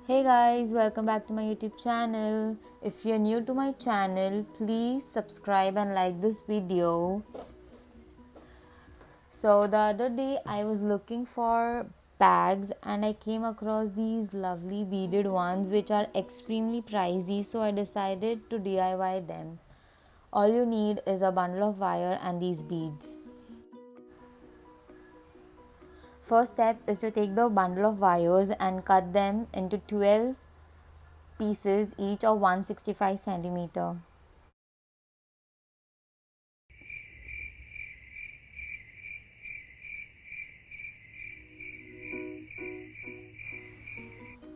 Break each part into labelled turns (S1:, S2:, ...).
S1: Hey guys, welcome back to my YouTube channel. If you're new to my channel, please subscribe and like this video. So the other day I was looking for bags and I came across these lovely beaded ones which are extremely pricey, so I decided to DIY them. All you need is a bundle of wire and these beads. First step is to take the bundle of wires and cut them into 12 pieces each of 165 centimeter.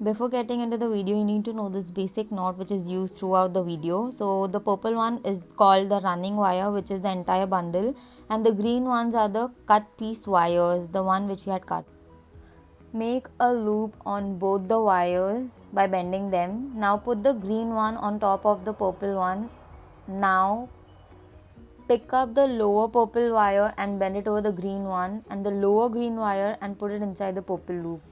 S1: Before getting into the video, you need to know this basic knot which is used throughout the video. So the purple one is called the running wire, which is the entire bundle, and the green ones are the cut piece wires, the one which we had cut. Make a loop on both the wires by bending them. Now put the green one on top of the purple one. Now pick up the lower purple wire and bend it over the green one, and the lower green wire and put it inside the purple loop.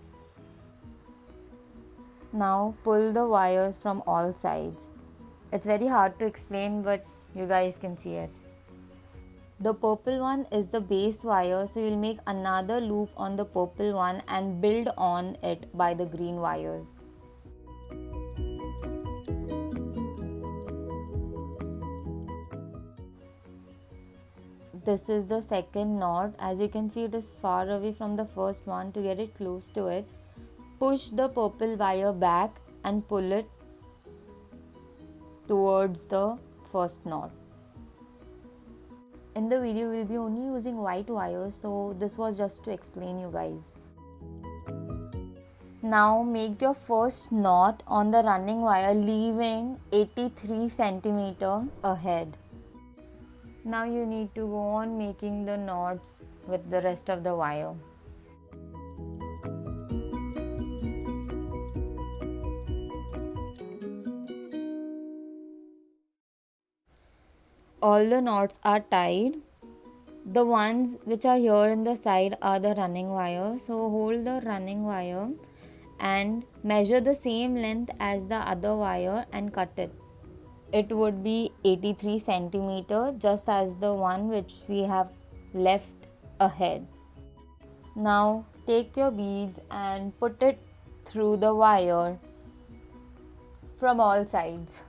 S1: Now pull the wires from all sides. It's very hard to explain, but you guys can see it. The purple one is the base wire, so you'll make another loop on the purple one and build on it by the green wires. This is the second knot. As you can see, it is far away from the first one. To get it close to it, push the purple wire back and pull it towards the first knot. In the video, we'll be only using white wires, so this was just to explain you guys. Now make your first knot on the running wire, leaving 83 centimeter ahead. Now you need to go on making the knots with the rest of the wire. All the knots are tied. The ones which are here in the side are the running wire. So hold the running wire and measure the same length as the other wire and cut it. It would be 83 centimeter, just as the one which we have left ahead. Now take your beads and put it through the wire from all sides.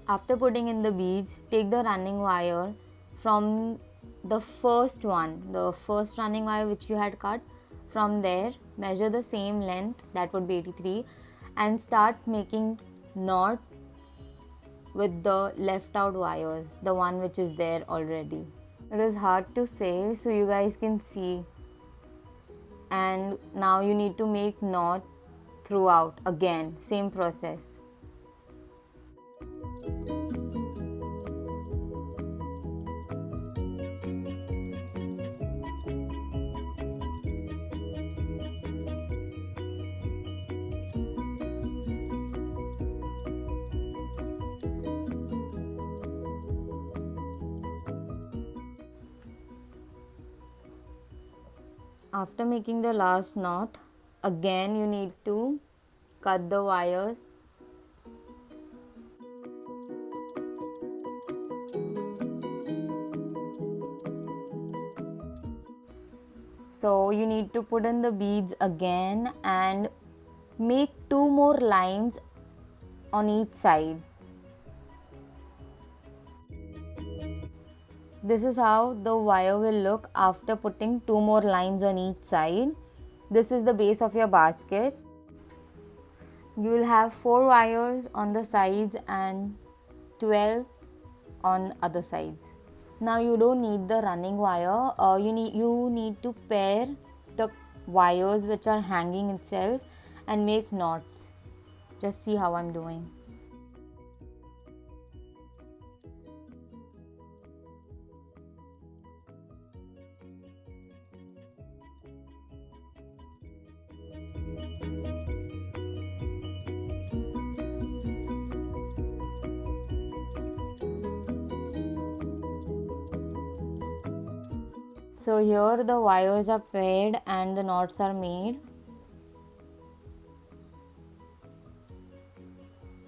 S1: After putting in the beads, take the running wire from the first one, the first running wire which you had cut. From there, measure the same length, that would be 83, and start making knot with the left out wires, the one which is there already. It is hard to say, so you guys can see. And now you need to make knot throughout again, same process. After making the last knot, again you need to cut the wire. So you need to put in the beads again and make 2 more lines on each side. This is how the wire will look after putting 2 more lines on each side. This is the base of your basket. You will have 4 wires on the sides and 12 on other sides. Now you don't need the running wire. You need to pair the wires which are hanging itself and make knots. Just see how I'm doing. So here the wires are paired and the knots are made.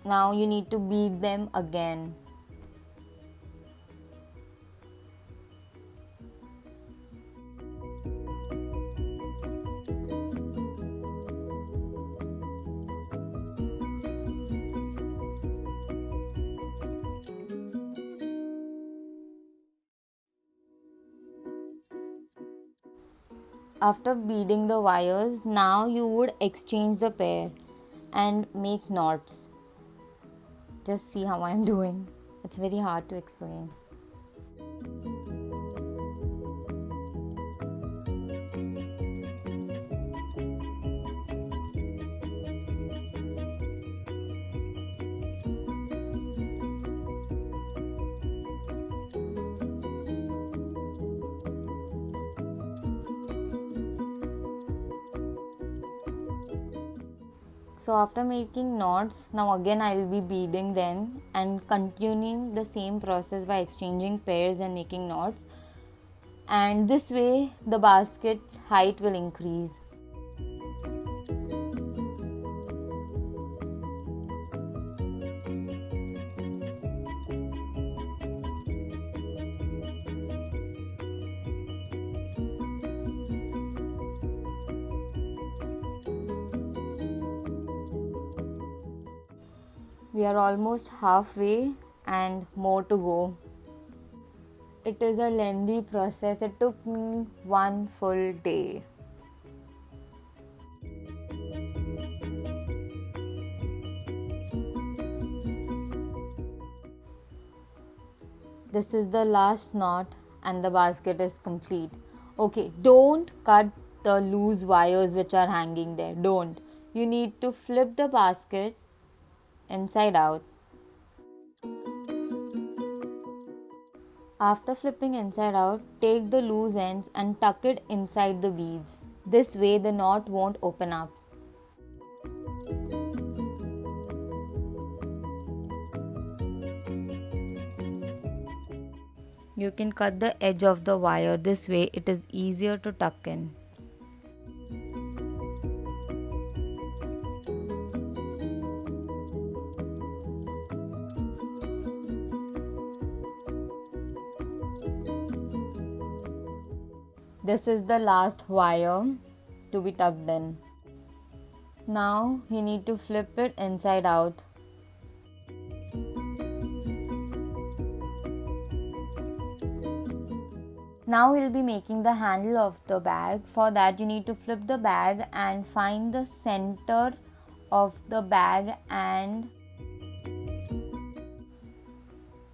S1: Now you need to beat them again. After beading the wires, now you would exchange the pair and make knots. Just see how I am doing. It's very hard to explain. So after making knots, now again I will be beading them and continuing the same process by exchanging pairs and making knots. And this way the basket's height will increase. We are almost halfway and more to go. It is a lengthy process. It took me 1 full day. This is the last knot and the basket is complete. Okay, don't cut the loose wires which are hanging there. Don't. You need to flip the basket inside out. After flipping inside out, take the loose ends and tuck it inside the beads. This way the knot won't open up. You can cut the edge of the wire. This way it is easier to tuck in. This is the last wire to be tucked in. Now you need to flip it inside out. Now we'll be making the handle of the bag. For that you need to flip the bag and find the center of the bag and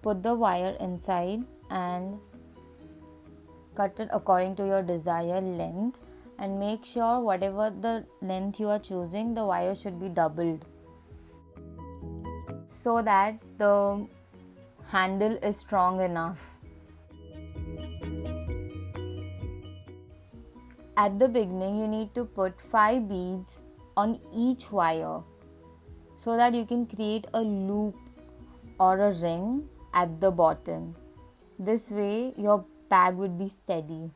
S1: put the wire inside and cut it according to your desired length, and make sure whatever the length you are choosing, the wire should be doubled so that the handle is strong enough. At the beginning you need to put 5 beads on each wire so that you can create a loop or a ring at the bottom. This way your bag would be steady.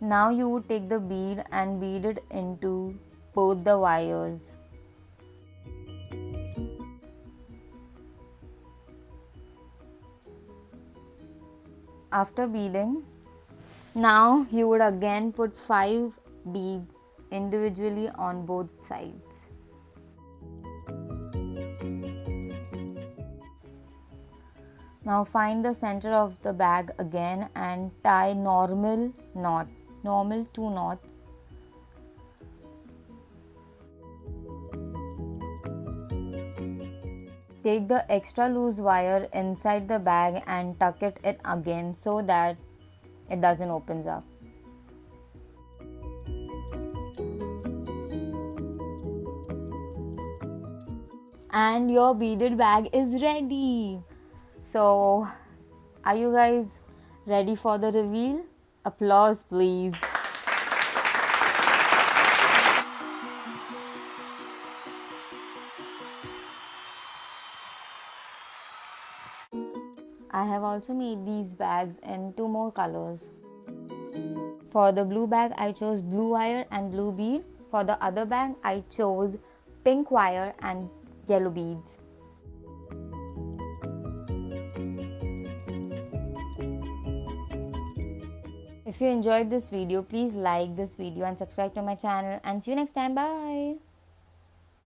S1: Now you would take the bead and bead it into both the wires. After beading, now you would again put 5 beads individually on both sides. Now find the center of the bag again and tie normal 2 knots. Take the extra loose wire inside the bag and tuck it in again so that it doesn't open up. And your beaded bag is ready. So, are you guys Ready for the reveal? Applause please. I have also made these bags in 2 more colors. For the blue bag, I chose blue wire and blue bead. For the other bag, I chose pink wire and yellow beads. If you enjoyed this video, please like this video and subscribe to my channel, and see you next time. Bye.